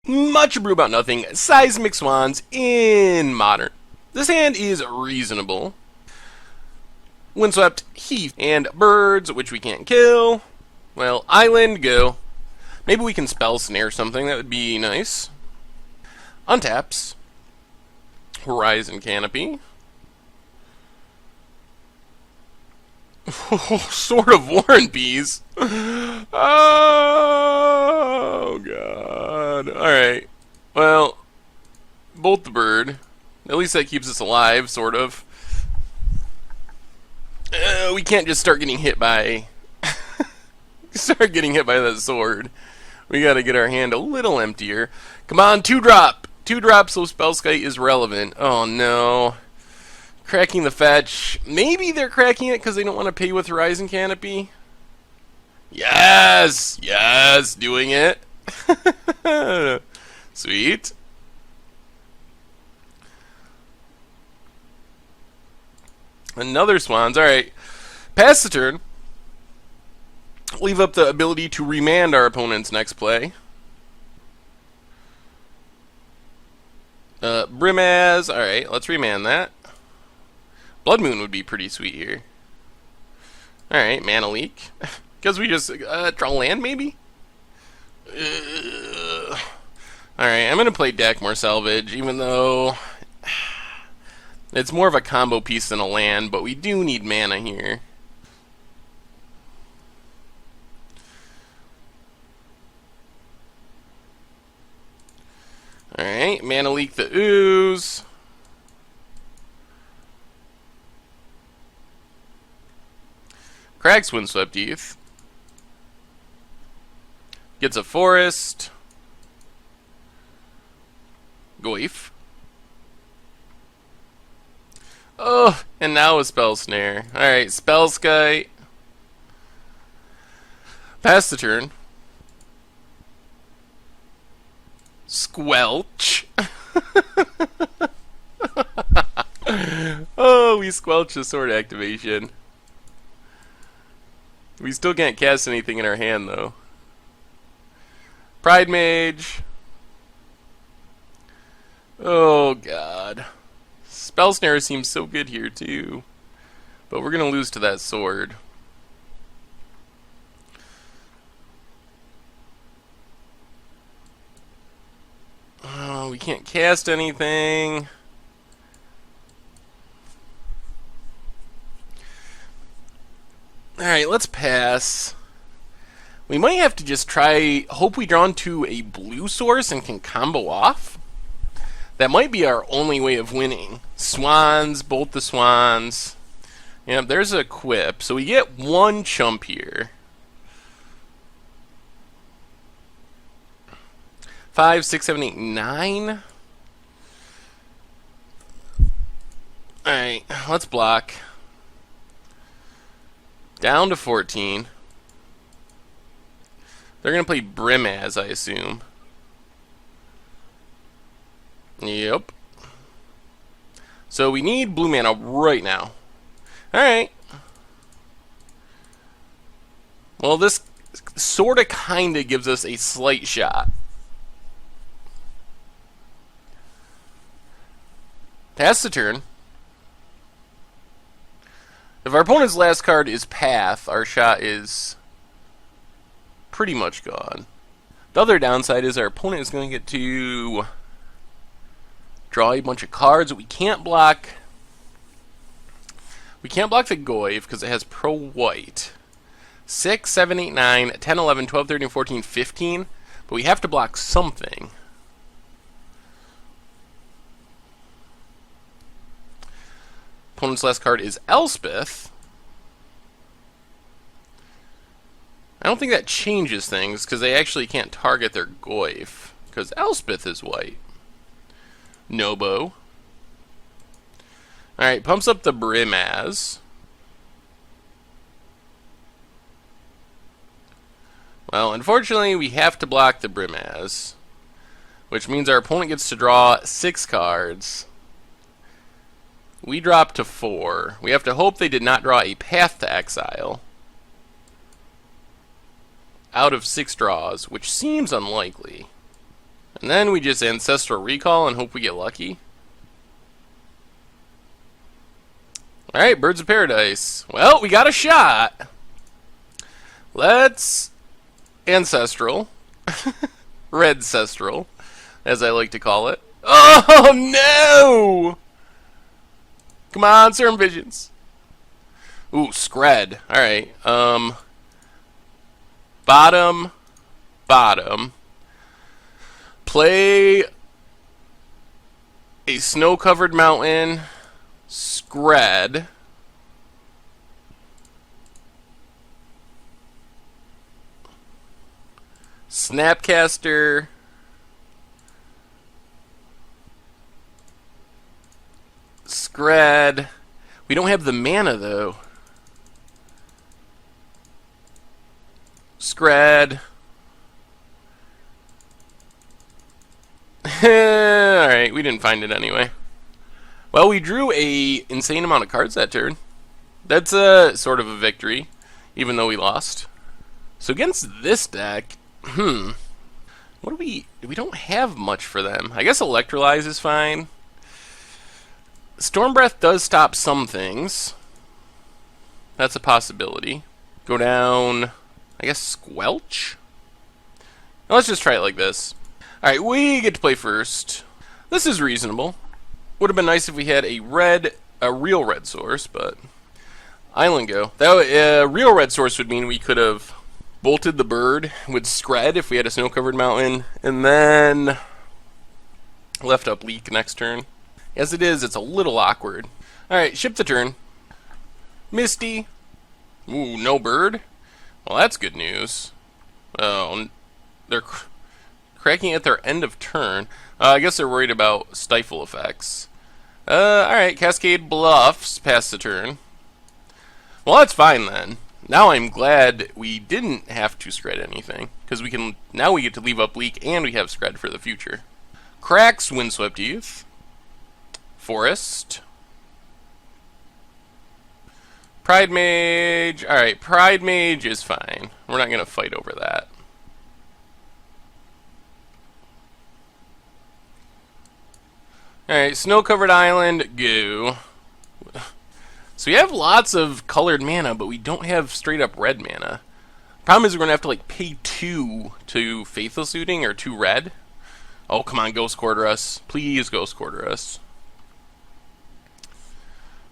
Much Abrew about nothing. Seismic Swans in Modern. This hand is reasonable. Windswept, Heath, and Birds, which we can't kill. Well, Island, go. Maybe we can spell snare something, that would be nice. Untaps. Horizon Canopy. Sword of War and Peace. Oh, God. Alright. Well, bolt the bird. At least that keeps us alive, sort of. We can't just start getting hit by... that sword. We gotta get our hand a little emptier. Come on, 2-drop! 2-drop so Spellskite is relevant. Oh, no. Cracking the fetch. Maybe they're cracking it because they don't want to pay with Horizon Canopy. Yes! Yes! Doing it. Sweet. Another Swans. Alright. Pass the turn. Leave up the ability to remand our opponent's next play. Brimaz. Alright, let's remand that. Blood Moon would be pretty sweet here. Alright, Mana Leak. Because we just draw land, maybe? Alright, I'm going to play Dakmor Salvage, even though it's more of a combo piece than a land, but we do need mana here. Alright, Mana Leak the Ooze. Cracks Windswept Heath. Gets a forest. Goif. Oh, and now a Spell Snare. Alright, Spellskite. Pass the turn. Squelch. Oh, we squelch the sword activation. We still can't cast anything in our hand, though. Pride Mage. Oh, God. Spell Snare seems so good here, too. But we're going to lose to that sword. Oh, we can't cast anything. Alright, let's pass. We might have to just try, hope we draw into a blue source and can combo off. That might be our only way of winning. Swans, bolt the Swans. Yep, there's a quip. So we get one chump here. 5, 6, 7, 8, 9. Alright, let's block. Down to 14. They're going to play Brimaz, I assume. Yep. So we need blue mana right now. Alright. Well, this sort of kind of gives us a slight shot. Pass the turn. If our opponent's last card is Path, our shot is pretty much gone. The other downside is our opponent is going to get to draw a bunch of cards. We can't block. We can't block the Goyf because it has pro white. 6, 7, 8, 9, 10, 11, 12, 13, 14, 15. But we have to block something. Opponent's last card is Elspeth. I don't think that changes things because they actually can't target their Goyf because Elspeth is white. Nobo. Alright, pumps up the Brimaz. Well, unfortunately, we have to block the Brimaz, which means our opponent gets to draw 6 cards. We drop to 4. We have to hope they did not draw a Path to Exile. Out of 6 draws, which seems unlikely. And then we just Ancestral Recall and hope we get lucky. Alright, Birds of Paradise. Well, we got a shot. Let's Ancestral. Redcestral, as I like to call it. Oh, no! Come on, Serum Visions. Ooh, Scred. Alright, bottom. Play a snow-covered mountain, Scred. Snapcaster. Scred. We don't have the mana, though. Scred. Alright, we didn't find it anyway. Well, we drew a insane amount of cards that turn. That's a sort of a victory, even though we lost. So against this deck, what do we don't have much for them. I guess Electrolyze is fine. Storm Breath does stop some things. That's a possibility. Go down, I guess Squelch? Now let's just try it like this. Alright, we get to play first. This is reasonable. Would have been nice if we had a real red source, but Island Go. That real red source would mean we could have bolted the bird with Scred if we had a snow-covered mountain, and then left up Leak next turn. As it is, it's a little awkward. Alright, ship the turn. Misty. Ooh, no bird? Well, that's good news. Oh, they're cracking at their end of turn. I guess they're worried about stifle effects. Alright, Cascade Bluffs past the turn. Well, that's fine then. Now I'm glad we didn't have to Scred anything, because now we get to leave up Leak and we have Scred for the future. Cracks, Windswept Youth. Forest. Pride Mage. Alright, Pride Mage is fine. We're not going to fight over that. Alright, Snow-Covered Island, go. So we have lots of colored mana, but we don't have straight-up red mana. Problem is we're going to have to like pay 2 to Faithless Looting, or 2 red. Oh, come on, Ghost Quarter us. Please Ghost Quarter us.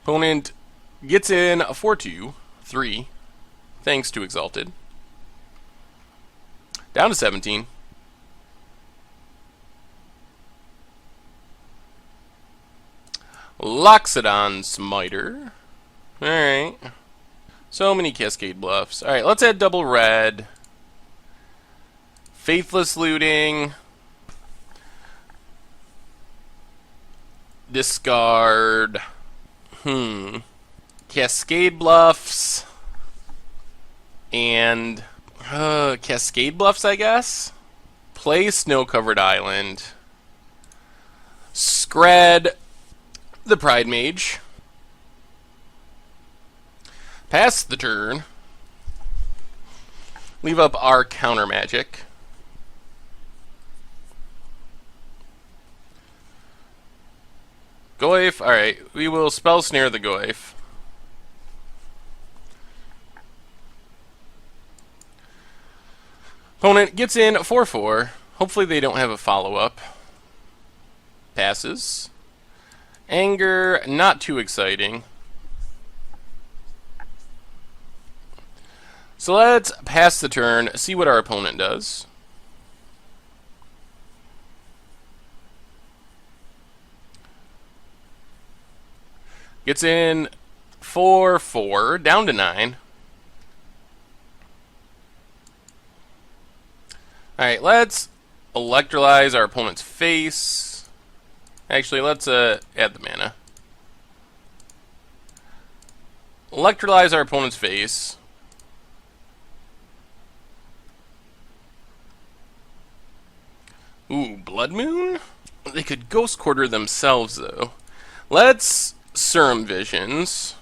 Opponent gets in a 4/2/3, thanks to Exalted. Down to 17. Loxodon Smiter. Alright. So many Cascade Bluffs. Alright, let's add double red. Faithless Looting. Discard. Cascade Bluffs. And Cascade Bluffs, I guess. Play Snow-Covered Island. Scred the Pride Mage. Pass the turn. Leave up our counter magic. Goyf. Alright, we will Spell Snare the Goyf. Opponent gets in 4/4. Hopefully they don't have a follow-up. Passes. Anger, not too exciting. So let's pass the turn, see what our opponent does. Gets in 4/4, down to 9. Alright, let's Electrolyze our opponent's face. Actually, let's add the mana. Electrolyze our opponent's face. Ooh, Blood Moon? They could Ghost Quarter themselves, though. Let's Serum Visions.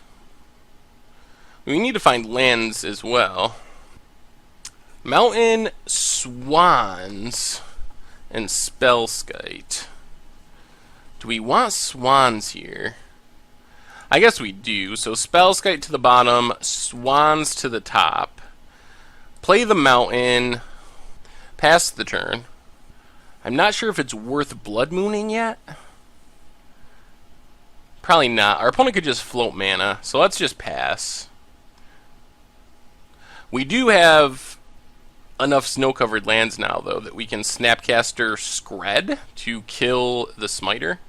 We need to find lands as well. Mountain Swans. and Spellskite. Do we want Swans here? I guess we do. So Spellskite to the bottom, Swans to the top. Play the mountain, pass the turn. I'm not sure if it's worth Blood Mooning yet. Probably not. Our opponent could just float mana, so let's just pass. We do have enough snow-covered lands now, though, that we can Snapcaster Skred to kill the Smiter.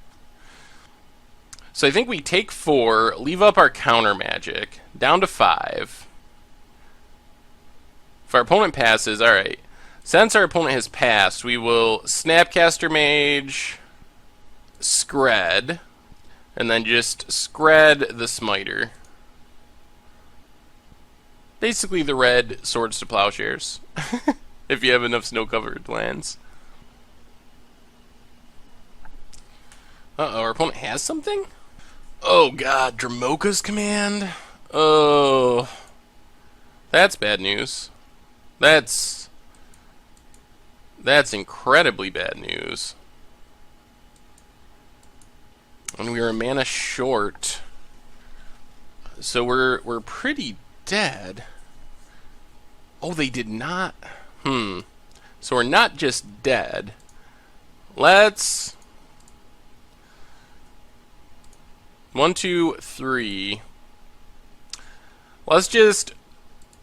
So I think we take 4, leave up our counter magic, down to 5. If our opponent passes, alright. Since our opponent has passed, we will Snapcaster Mage, Skred, and then just Skred the Smiter. Basically the red Swords to Plowshares, if you have enough snow-covered lands. Uh-oh, our opponent has something? Oh god, Dramoka's Command? Oh, that's bad news. That's incredibly bad news. And we were a mana short. So we're pretty dead. Oh, they did not. So we're not just dead. Let's 1, 2, 3. Let's just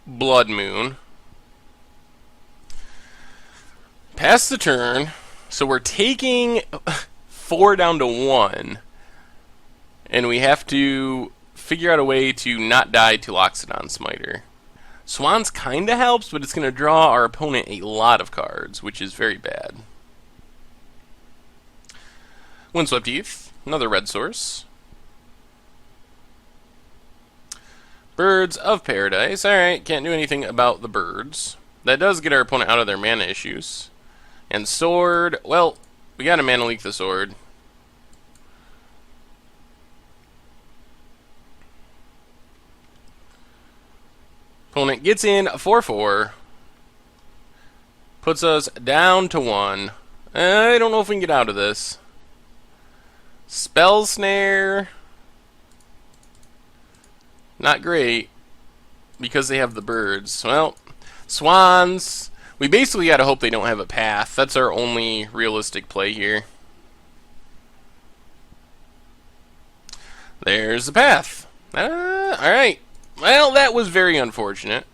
Blood Moon. Pass the turn. So we're taking 4 down to 1. And we have to figure out a way to not die to Loxodon Smiter. Swans kinda helps, but it's going to draw our opponent a lot of cards, which is very bad. Windswept Heath, another red source. Birds of Paradise. Alright, can't do anything about the birds. That does get our opponent out of their mana issues. And Sword, well, we gotta mana leak the Sword. Opponent gets in 4/4. Puts us down to 1. I don't know if we can get out of this. Spell Snare. Not great. Because they have the birds. Well, Swans. We basically gotta hope they don't have a path. That's our only realistic play here. There's the path. Alright. Well, that was very unfortunate.